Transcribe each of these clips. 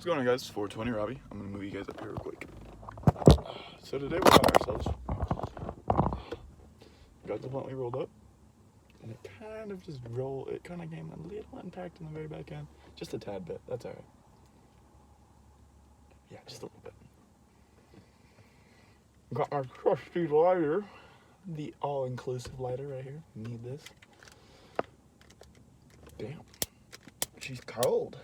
What's going on, guys? It's 420 Robbie. I'm gonna move you guys up here real quick. So today we got ourselves got the blunt we rolled up, and it kind of just it kind of came a little impact in the very back end, just a tad bit. That's all right. Yeah, just a little bit. Got my trusty lighter, the all-inclusive lighter right here. Need this. Damn, she's cold.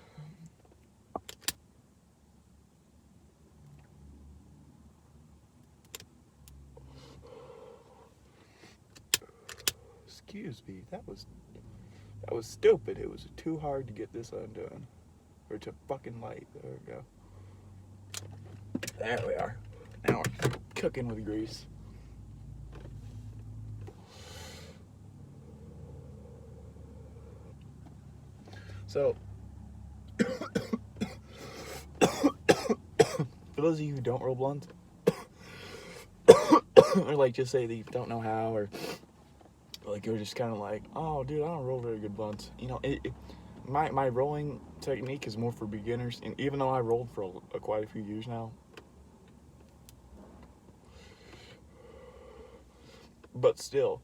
Excuse me, that was stupid. It was too hard to get this undone. Or to fucking light. There we go. There we are. Now we're cooking with grease. So, for those of you who don't roll blunts, or like just say that you don't know how, or like you're just kind of like, oh dude, I don't roll very good blunts. You know, my rolling technique is more for beginners, and even though I rolled for quite a few years now, but still,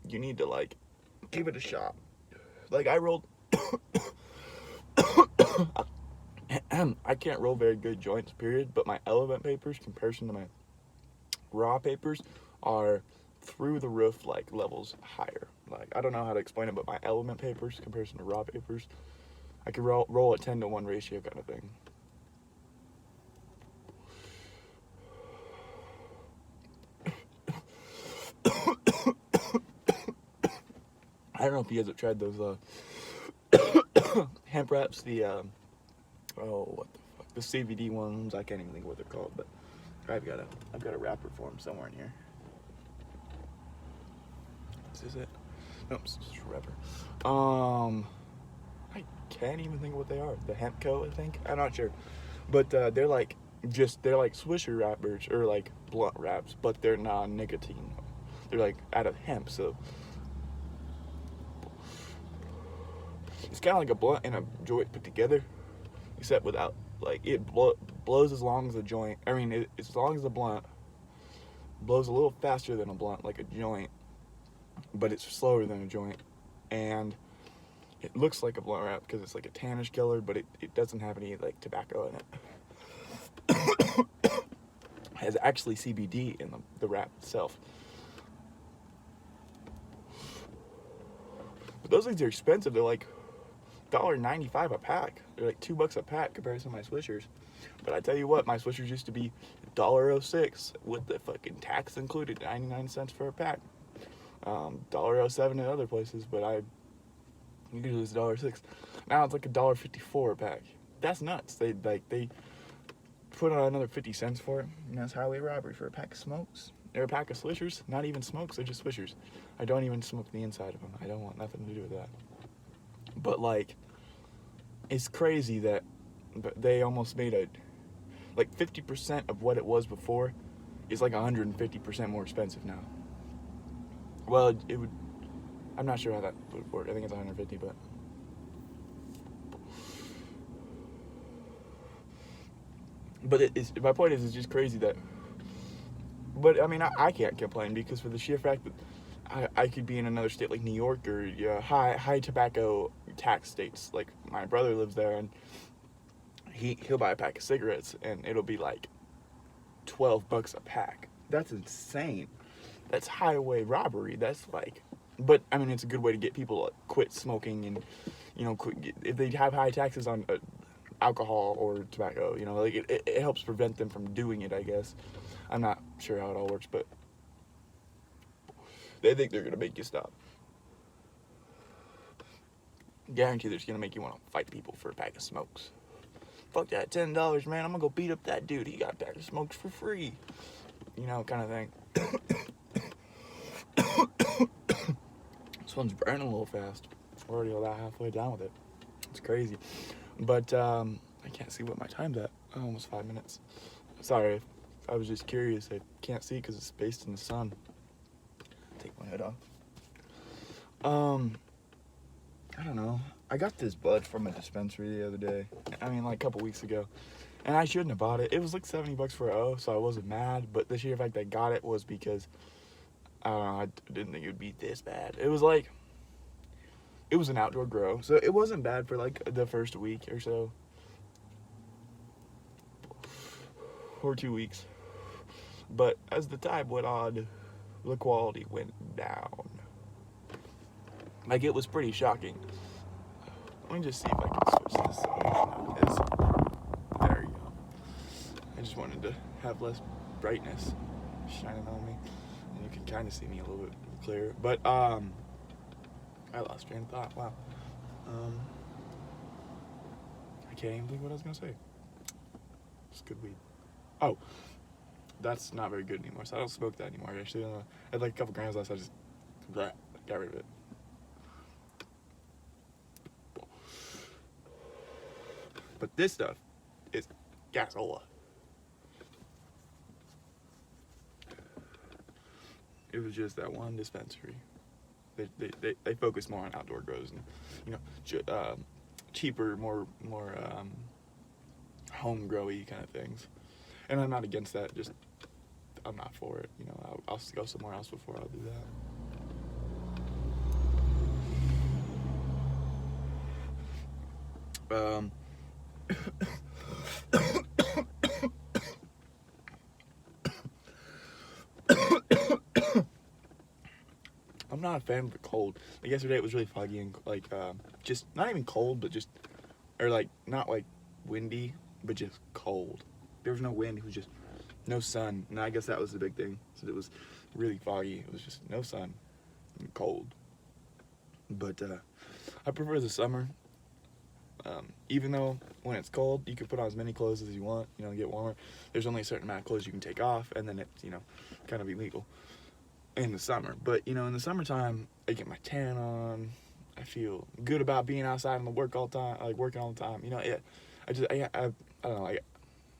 you need to like give it a shot. Like I rolled, I can't roll very good joints, period, but my element papers comparison to my raw papers are through the roof, like levels higher. Like I don't know how to explain it, but my element papers comparison to raw papers, I can roll a 10-to-1 ratio kind of thing. I don't know if you guys have tried those hemp wraps, the what the fuck, the CBD ones. I can't even think of what they're called, but I've got a wrapper for them somewhere in here. Is this it? Nope, it's just a wrapper. I can't even think of what they are. The hemp co, I think. I'm not sure, but they're like Swisher wrappers or like blunt wraps, but they're non-nicotine. They're like out of hemp, so it's kind of like a blunt and a joint put together, except without, like, it blows as long as a joint. I mean, as long as the blunt blows a little faster than a blunt, like a joint, but it's slower than a joint, and it looks like a blunt wrap because it's like a tannish color, but it doesn't have any like tobacco in it. It has actually CBD in the wrap itself. But those things are expensive. They're like $1.95 a pack. They're like $2 a pack compared to my Swishers. But I tell you what, my Swishers used to be $1.06 with the fucking tax included, 99 cents for a pack. $1.07 at other places, but usually it's $1.06. Now it's like $1.54 a pack. That's nuts. They put on another 50 cents for it, and that's highway robbery for a pack of smokes. They're a pack of Swishers, not even smokes, they're just Swishers. I don't even smoke the inside of them. I don't want nothing to do with that. But like, it's crazy that they almost made like 50% of what it was before is like 150% more expensive now. Well, it would, I'm not sure how that would work. I think it's 150, but my point is, it's just crazy that, but I mean, I can't complain because for the sheer fact that I could be in another state like New York or high tobacco tax states. Like my brother lives there, and he'll buy a pack of cigarettes and it'll be like $12 a pack. That's insane. That's highway robbery. That's like, but I mean, it's a good way to get people to quit smoking and, you know, if they have high taxes on alcohol or tobacco, you know, like it helps prevent them from doing it, I guess. I'm not sure how it all works, but they think they're gonna make you stop. Guarantee they're just gonna make you want to fight people for a pack of smokes. Fuck that, $10, man. I'm gonna go beat up that dude. He got a pack of smokes for free. You know, kind of thing. This one's burning a little fast. We're already about halfway down with it. It's crazy. But I can't see what my time's at. Almost 5 minutes. Sorry, I was just curious. I can't see because it's based in the sun. Take my hood off. I don't know. I got this bud from a dispensary the other day. I mean, like a couple weeks ago. And I shouldn't have bought it. It was like $70 for an O, so I wasn't mad. But the sheer fact I got it was because, I don't know, I didn't think it would be this bad. It was like, it was an outdoor grow. So it wasn't bad for like the first week or so. Or 2 weeks. But as the time went on, the quality went down. Like, it was pretty shocking. Let me just see if I can switch this. There you go. I just wanted to have less brightness shining on me. And you can kind of see me a little bit clearer. But, I lost train of thought. Wow. I can't even think what I was going to say. It's good weed. Oh, that's not very good anymore. So I don't smoke that anymore. Actually, I had like a couple grams left. So I just got rid of it. But this stuff is gasola. It was just that one dispensary. They focus more on outdoor grows and, you know, cheaper, more home growy kind of things. And I'm not against that. Just I'm not for it. You know, I'll go somewhere else before I'll do that. I'm not a fan of the cold. Like yesterday, it was really foggy and like just not even cold, but just or like not like windy, but just cold. There was no wind. It was just no sun, and I guess that was the big thing. So it was really foggy. It was just no sun and cold. But I prefer the summer. Even though when it's cold, you can put on as many clothes as you want. You know, get warmer. There's only a certain amount of clothes you can take off, and then it's, you know, kind of illegal in the summer. But you know, in the summertime, I get my tan on. I feel good about being outside and work all the time, like working all the time. You know, I don't know.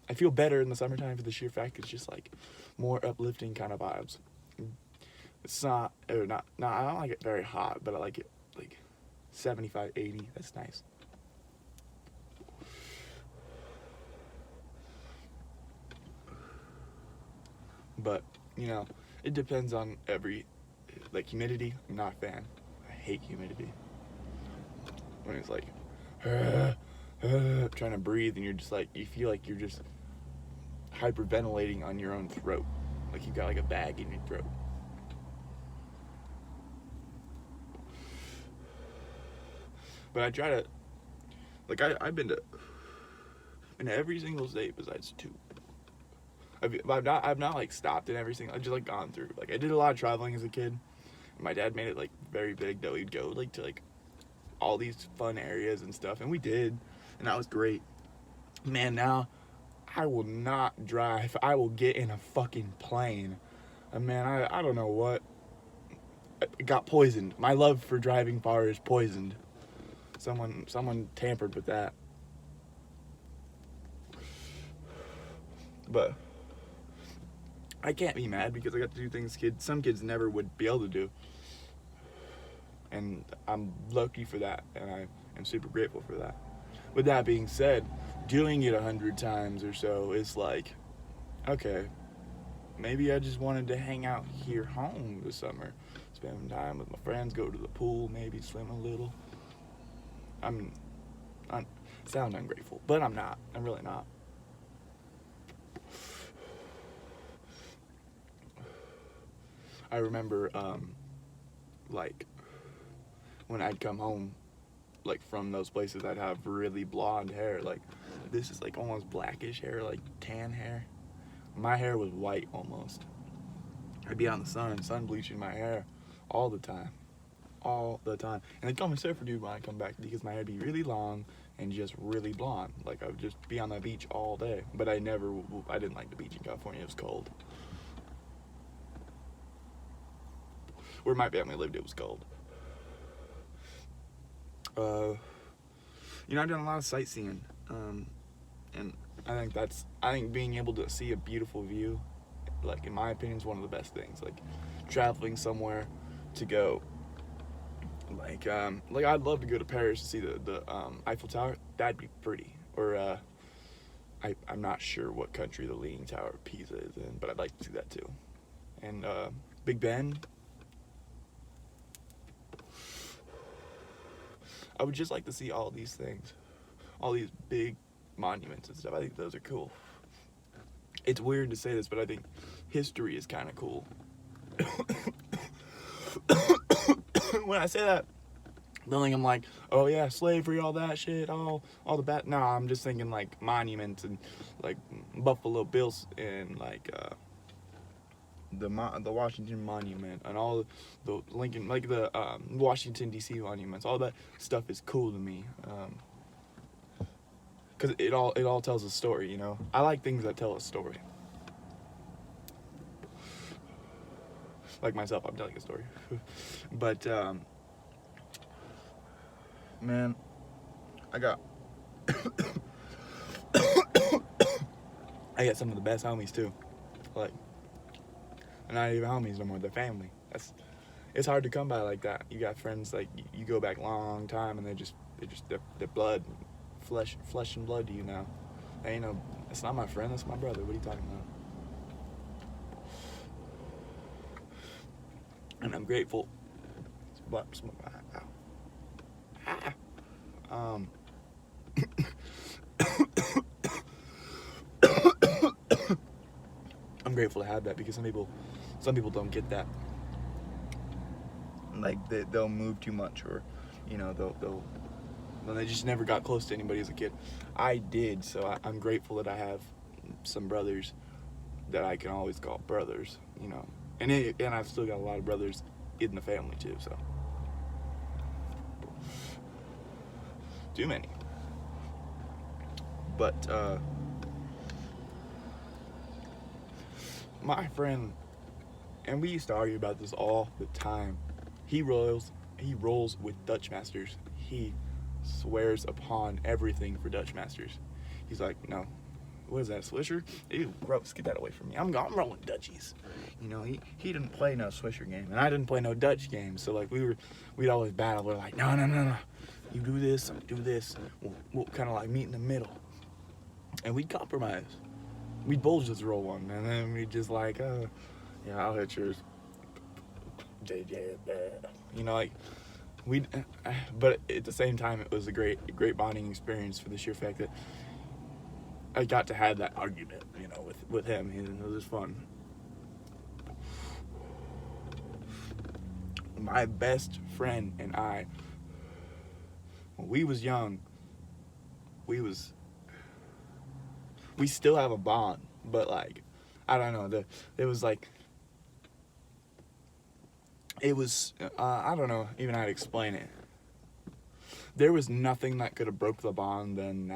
I feel better in the summertime for the sheer fact it's just like more uplifting kind of vibes. It's not, or not. I don't like it very hot, but I like it like 75, 80. That's nice. But you know, it depends on like humidity. I'm not a fan. I hate humidity. When it's like trying to breathe and you're just like, you feel like you're just hyperventilating on your own throat, like you've got like a bag in your throat. But I try to, like, I've been to every single state besides 2. I've not like stopped in every single. I've just like gone through. Like I did a lot of traveling as a kid. My dad made it like very big that we'd go like to like all these fun areas and stuff, and we did, and that was great. Man, now I will not drive. I will get in a fucking plane. And man, I don't know what. I got poisoned. My love for driving far is poisoned. Someone tampered with that. But I can't be mad because I got to do things some kids never would be able to do. And I'm lucky for that, and I am super grateful for that. With that being said, doing it 100 times or so is like, okay, maybe I just wanted to hang out here home this summer, spend time with my friends, go to the pool, maybe swim a little. I sound ungrateful, but I'm not. I'm really not. I remember, like, when I'd come home, like, from those places, I'd have really blonde hair. Like, this is, like, almost blackish hair, like, tan hair. My hair was white, almost. I'd be out in the sun bleaching my hair all the time. All the time. And they'd call me surfer dude when I come back because my hair would be really long and just really blonde. Like, I would just be on the beach all day. But I didn't like the beach in California. It was cold. Where my family lived, it was cold. You know, I've done a lot of sightseeing, and I think being able to see a beautiful view, like, in my opinion, is one of the best things. Like, traveling somewhere to go, Like I'd love to go to Paris to see the Eiffel Tower. That'd be pretty. Or I'm not sure what country the Leaning Tower of Pisa is in, but I'd like to see that too. And Big Ben. I would just like to see all these things, all these big monuments and stuff. I think those are cool. It's weird to say this, but I think history is kind of cool. When I say that, don't think I'm like, oh yeah, slavery, all that shit, all the bad. No, I'm just thinking like monuments and like Buffalo Bills and like the Washington Monument and all the Lincoln, like the Washington D.C. monuments. All that stuff is cool to me. Cause it all tells a story, you know. I like things that tell a story. Like myself, I'm telling a story. But man, I got some of the best homies too. Like, they're not even homies no more. They're family. It's hard to come by like that. You got friends like you go back a long time, and they're blood, flesh and blood to you now. They ain't no. It's not my friend. That's my brother. What are you talking about? And I'm grateful. I'm grateful to have that, because some people don't get that. Like they'll move too much, or you know they just never got close to anybody as a kid. I did, so I'm grateful that I have some brothers that I can always call brothers, you know. And I've still got a lot of brothers in the family too, so. Too many. But my friend, and we used to argue about this all the time. He rolls with Dutch Masters. He swears upon everything for Dutch Masters. He's like, no, what is that, Swisher? Ew, gross, get that away from me. I'm rolling Dutchies. You know, he didn't play no Swisher game, and I didn't play no Dutch game. So like we'd always battle. We're like, no. You do this, I do this. We'll kind of like meet in the middle, and we'd compromise. We'd both just roll one, and then we'd just like, yeah, I'll hit yours. You know, like but at the same time, it was a great bonding experience for the sheer fact that I got to have that argument, you know, with him. It was fun. My best friend and I, when we was young, we still have a bond, but like, I don't know, I don't know even how to explain it. There was nothing that could have broke the bond then.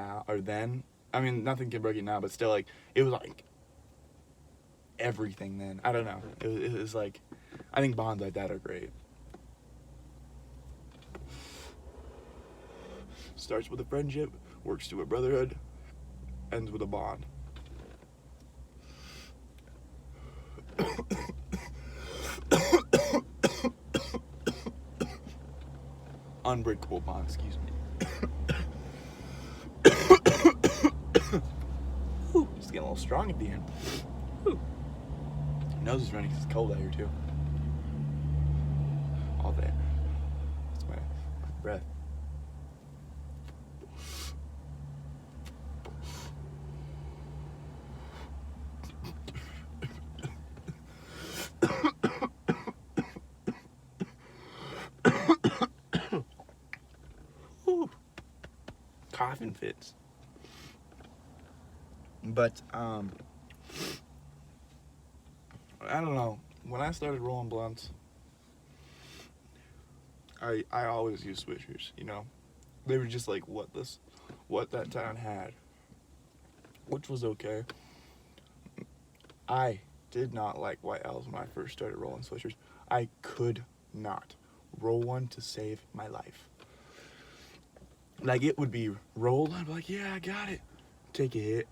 I mean, nothing can break it now, but still, like, it was like everything then. I don't know. It was like, I think bonds like that are great. Starts with a friendship, works to a brotherhood, ends with a bond. Unbreakable bond, excuse me. Ooh, just getting a little strong at the end. Ooh. Nose is running because it's cold out here too. All day. That's my breath. Coughing fits. But I don't know. When I started rolling blunts, I always used swishers, you know. They were just like what that town had, which was okay. I did not like White Owls when I first started rolling swishers. I could not roll one to save my life. Like, it would be rolled, I'd be like, yeah, I got it. Take a hit,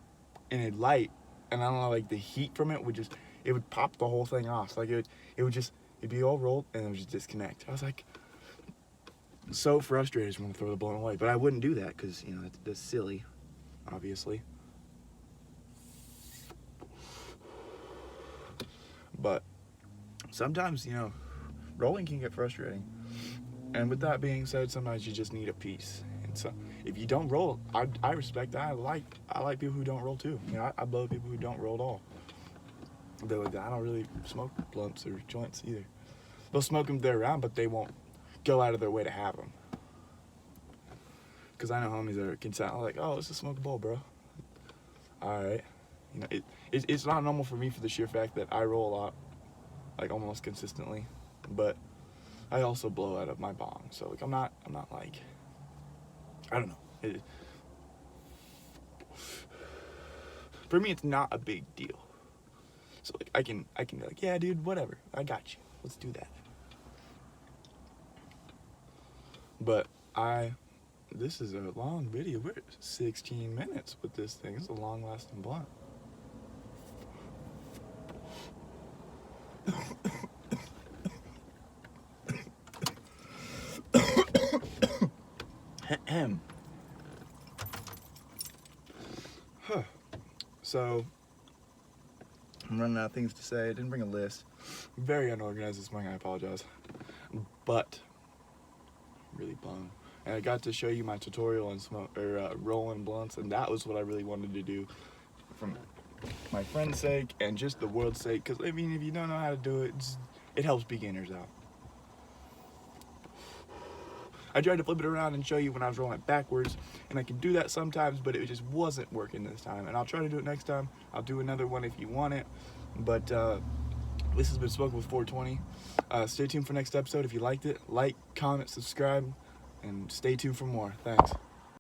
and it'd light, and I don't know, like, the heat from it would pop the whole thing off. So, like, it'd be all rolled, and it would just disconnect. I was like, so frustrated, I just want to throw the blunt away. But I wouldn't do that because, you know, that's silly, obviously. But sometimes, you know, rolling can get frustrating. And with that being said, sometimes you just need a piece. And so if you don't roll, I respect that. I like people who don't roll too. You know, I blow people who don't roll at all. They're like, I don't really smoke blunts or joints either. They'll smoke them if they're around, but they won't go out of their way to have them. Because I know homies that can sound like, oh, let's just smoke a bowl, bro. All right. You know, it's not normal for me for the sheer fact that I roll a lot, like almost consistently, but I also blow out of my bong. So like I'm not like, I don't know. For me, it's not a big deal. So like I can be like, yeah, dude, whatever, I got you. Let's do that. But this is a long video. We're 16 minutes with this thing. It's a long-lasting blunt. So, I'm running out of things to say. I didn't bring a list. I'm very unorganized this morning. I apologize. But, really blown. And I got to show you my tutorial on rolling blunts, and that was what I really wanted to do from my friend's sake and just the world's sake. Because, I mean, if you don't know how to do it, it helps beginners out. I tried to flip it around and show you when I was rolling it backwards, and I can do that sometimes, but it just wasn't working this time. And I'll try to do it next time. I'll do another one if you want it. But this has been Smoking with 420. Stay tuned for next episode. If you liked it, like, comment, subscribe, and stay tuned for more. Thanks.